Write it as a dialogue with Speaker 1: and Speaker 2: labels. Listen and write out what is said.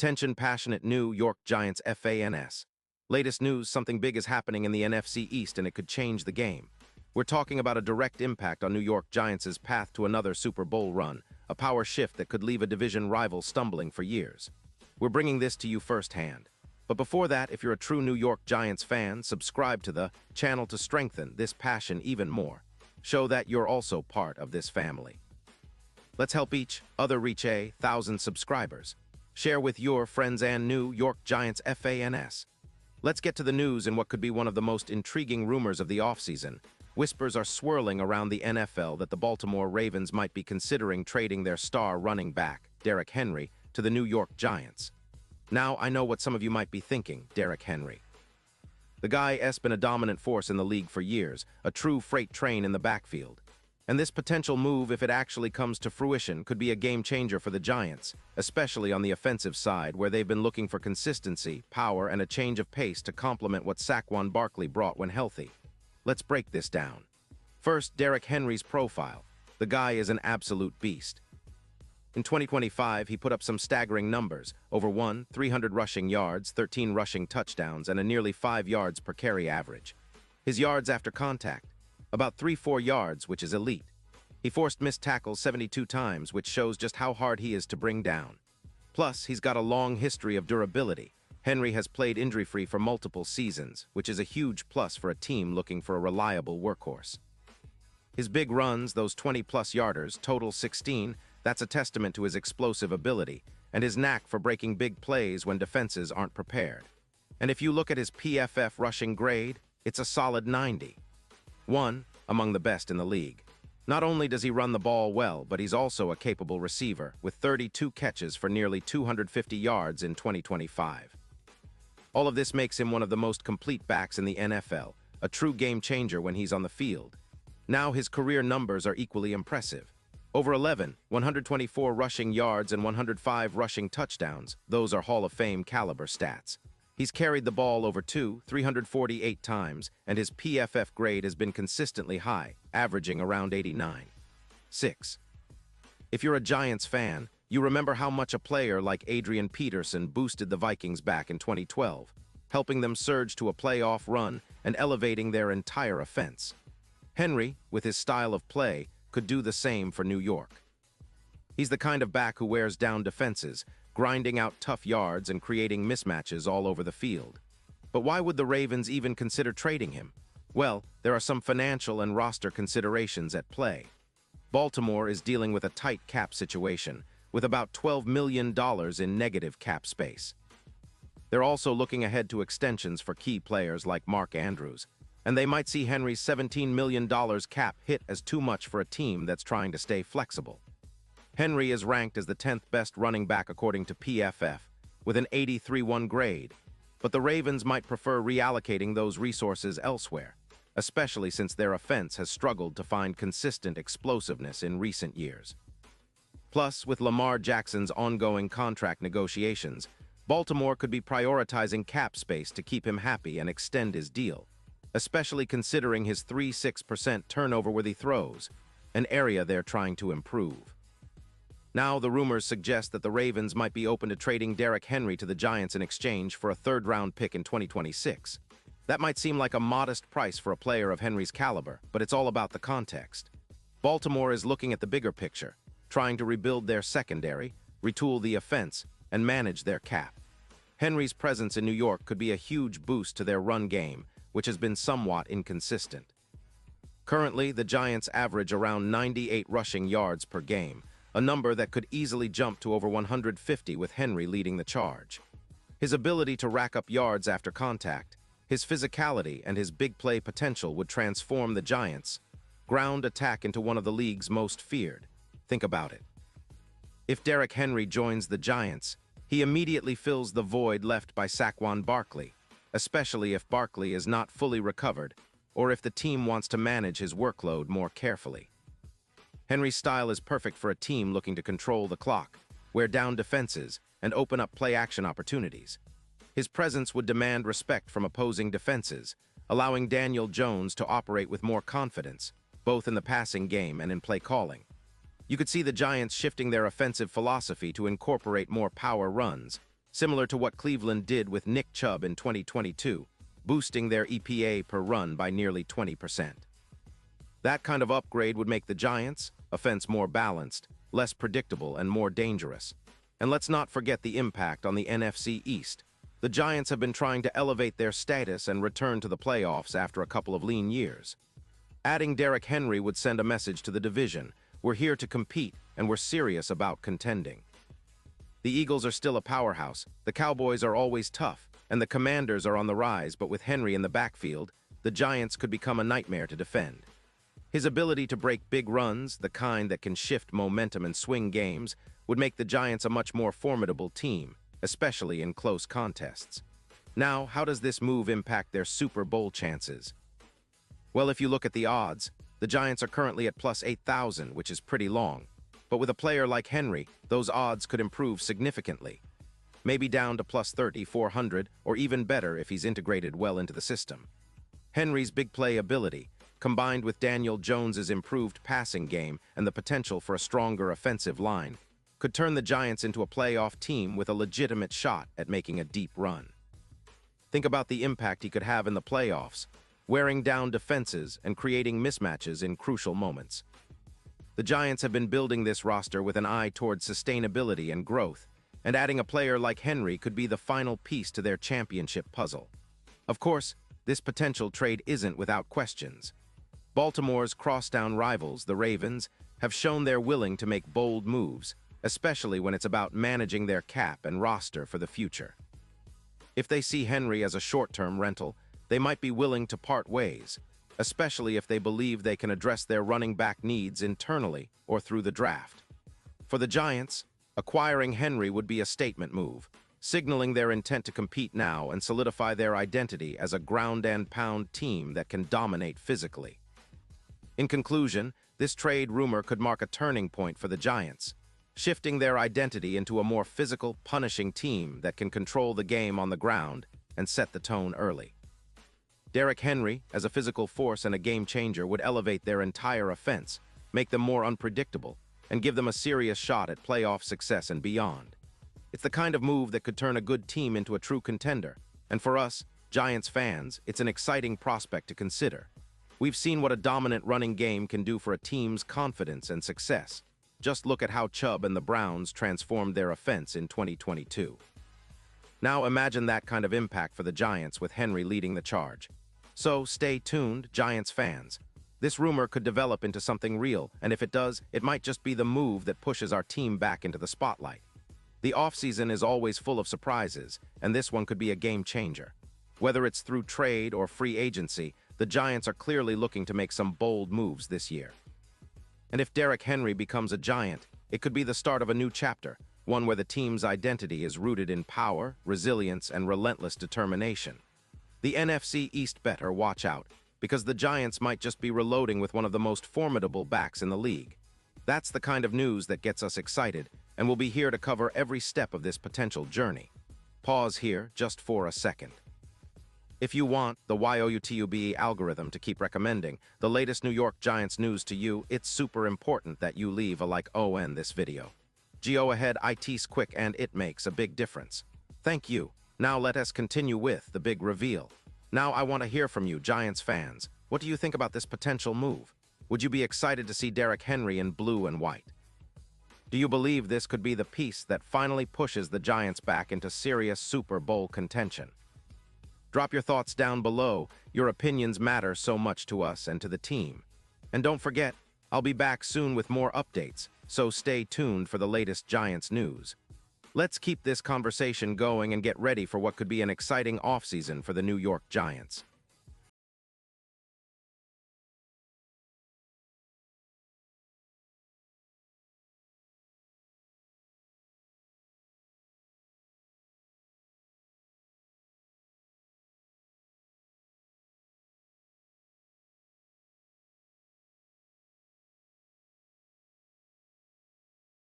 Speaker 1: Attention passionate New York Giants fans. Latest news, something big is happening in the NFC East and it could change the game. We're talking about a direct impact on New York Giants' path to another Super Bowl run, a power shift that could leave a division rival stumbling for years. We're bringing this to you firsthand. But before that, if you're a true New York Giants fan, subscribe to the channel to strengthen this passion even more. Show that you're also part of this family. Let's help each other reach 1,000 subscribers. Share with your friends and New York Giants fans. Let's get to the news in what could be one of the most intriguing rumors of the offseason. Whispers are swirling around the NFL that the Baltimore Ravens might be considering trading their star running back, Derrick Henry, to the New York Giants. Now, I know what some of you might be thinking, Derrick Henry. The guy has been a dominant force in the league for years, a true freight train in the backfield. And this potential move, if it actually comes to fruition, could be a game-changer for the Giants, especially on the offensive side, where they've been looking for consistency, power, and a change of pace to complement what Saquon Barkley brought when healthy. Let's break this down. First, Derrick Henry's profile. The guy is an absolute beast. In 2025, he put up some staggering numbers, over 300 rushing yards, 13 rushing touchdowns, and a nearly 5 yards per carry average. His yards after contact, about 3-4 yards, which is elite. He forced missed tackles 72 times, which shows just how hard he is to bring down. Plus, he's got a long history of durability. Henry has played injury-free for multiple seasons, which is a huge plus for a team looking for a reliable workhorse. His big runs, those 20-plus yarders, total 16, that's a testament to his explosive ability and his knack for breaking big plays when defenses aren't prepared. And if you look at his PFF rushing grade, it's a solid 90. One among the best in the league. Not only does he run the ball well, but he's also a capable receiver, with 32 catches for nearly 250 yards in 2025. All of this makes him one of the most complete backs in the NFL, a true game-changer when he's on the field. Now his career numbers are equally impressive. Over 124 rushing yards and 105 rushing touchdowns, those are Hall of Fame caliber stats. He's carried the ball over 348 times, and his PFF grade has been consistently high, averaging around 89. 6. If you're a Giants fan, you remember how much a player like Adrian Peterson boosted the Vikings back in 2012, helping them surge to a playoff run and elevating their entire offense. Henry, with his style of play, could do the same for New York. He's the kind of back who wears down defenses, grinding out tough yards and creating mismatches all over the field. But why would the Ravens even consider trading him? Well, there are some financial and roster considerations at play. Baltimore is dealing with a tight cap situation, with about $12 million in negative cap space. They're also looking ahead to extensions for key players like Mark Andrews, and they might see Henry's $17 million cap hit as too much for a team that's trying to stay flexible. Henry is ranked as the 10th best running back according to PFF, with an 83-1 grade, but the Ravens might prefer reallocating those resources elsewhere, especially since their offense has struggled to find consistent explosiveness in recent years. Plus, with Lamar Jackson's ongoing contract negotiations, Baltimore could be prioritizing cap space to keep him happy and extend his deal, especially considering his 3-6% turnover-worthy throws, an area they're trying to improve. Now, the rumors suggest that the Ravens might be open to trading Derrick Henry to the Giants in exchange for a third-round pick in 2026. That might seem like a modest price for a player of Henry's caliber, but it's all about the context. Baltimore is looking at the bigger picture, trying to rebuild their secondary, retool the offense, and manage their cap. Henry's presence in New York could be a huge boost to their run game, which has been somewhat inconsistent. Currently, the Giants average around 98 rushing yards per game, a number that could easily jump to over 150 with Henry leading the charge. His ability to rack up yards after contact, his physicality, and his big play potential would transform the Giants' ground attack into one of the league's most feared. Think about it. If Derrick Henry joins the Giants, he immediately fills the void left by Saquon Barkley, especially if Barkley is not fully recovered or if the team wants to manage his workload more carefully. Henry's style is perfect for a team looking to control the clock, wear down defenses, and open up play-action opportunities. His presence would demand respect from opposing defenses, allowing Daniel Jones to operate with more confidence, both in the passing game and in play calling. You could see the Giants shifting their offensive philosophy to incorporate more power runs, similar to what Cleveland did with Nick Chubb in 2022, boosting their EPA per run by nearly 20%. That kind of upgrade would make the Giants' offense more balanced, less predictable, and more dangerous. And let's not forget the impact on the NFC East. The Giants have been trying to elevate their status and return to the playoffs after a couple of lean years. Adding Derrick Henry would send a message to the division: we're here to compete, and we're serious about contending. The Eagles are still a powerhouse, the Cowboys are always tough, and the Commanders are on the rise, but with Henry in the backfield, the Giants could become a nightmare to defend. His ability to break big runs, the kind that can shift momentum and swing games, would make the Giants a much more formidable team, especially in close contests. Now, how does this move impact their Super Bowl chances? Well, if you look at the odds, the Giants are currently at plus 8,000, which is pretty long. But with a player like Henry, those odds could improve significantly. Maybe down to plus 3,400, or even better if he's integrated well into the system. Henry's big play ability, combined with Daniel Jones's improved passing game and the potential for a stronger offensive line, could turn the Giants into a playoff team with a legitimate shot at making a deep run. Think about the impact he could have in the playoffs, wearing down defenses and creating mismatches in crucial moments. The Giants have been building this roster with an eye toward sustainability and growth, and adding a player like Henry could be the final piece to their championship puzzle. Of course, this potential trade isn't without questions. Baltimore's crosstown rivals, the Ravens, have shown they're willing to make bold moves, especially when it's about managing their cap and roster for the future. If they see Henry as a short-term rental, they might be willing to part ways, especially if they believe they can address their running back needs internally or through the draft. For the Giants, acquiring Henry would be a statement move, signaling their intent to compete now and solidify their identity as a ground-and-pound team that can dominate physically. In conclusion, this trade rumor could mark a turning point for the Giants, shifting their identity into a more physical, punishing team that can control the game on the ground and set the tone early. Derrick Henry, as a physical force and a game-changer, would elevate their entire offense, make them more unpredictable, and give them a serious shot at playoff success and beyond. It's the kind of move that could turn a good team into a true contender, and for us, Giants fans, it's an exciting prospect to consider. We've seen what a dominant running game can do for a team's confidence and success. Just look at how Chubb and the Browns transformed their offense in 2022. Now imagine that kind of impact for the Giants with Henry leading the charge. So stay tuned, Giants fans. This rumor could develop into something real, and if it does, it might just be the move that pushes our team back into the spotlight. The offseason is always full of surprises, and this one could be a game changer. Whether it's through trade or free agency, the Giants are clearly looking to make some bold moves this year. And if Derrick Henry becomes a Giant, it could be the start of a new chapter, one where the team's identity is rooted in power, resilience, and relentless determination. The NFC East better watch out, because the Giants might just be reloading with one of the most formidable backs in the league. That's the kind of news that gets us excited, and we'll be here to cover every step of this potential journey. Pause here just for a second. If you want the YOUTUBE algorithm to keep recommending the latest New York Giants news to you, it's super important that you leave a like on this video. Go ahead, it's quick and it makes a big difference. Thank you. Now let us continue with the big reveal. Now I want to hear from you, Giants fans. What do you think about this potential move? Would you be excited to see Derrick Henry in blue and white? Do you believe this could be the piece that finally pushes the Giants back into serious Super Bowl contention? Drop your thoughts down below. Your opinions matter so much to us and to the team. And don't forget, I'll be back soon with more updates, so stay tuned for the latest Giants news. Let's keep this conversation going and get ready for what could be an exciting offseason for the New York Giants.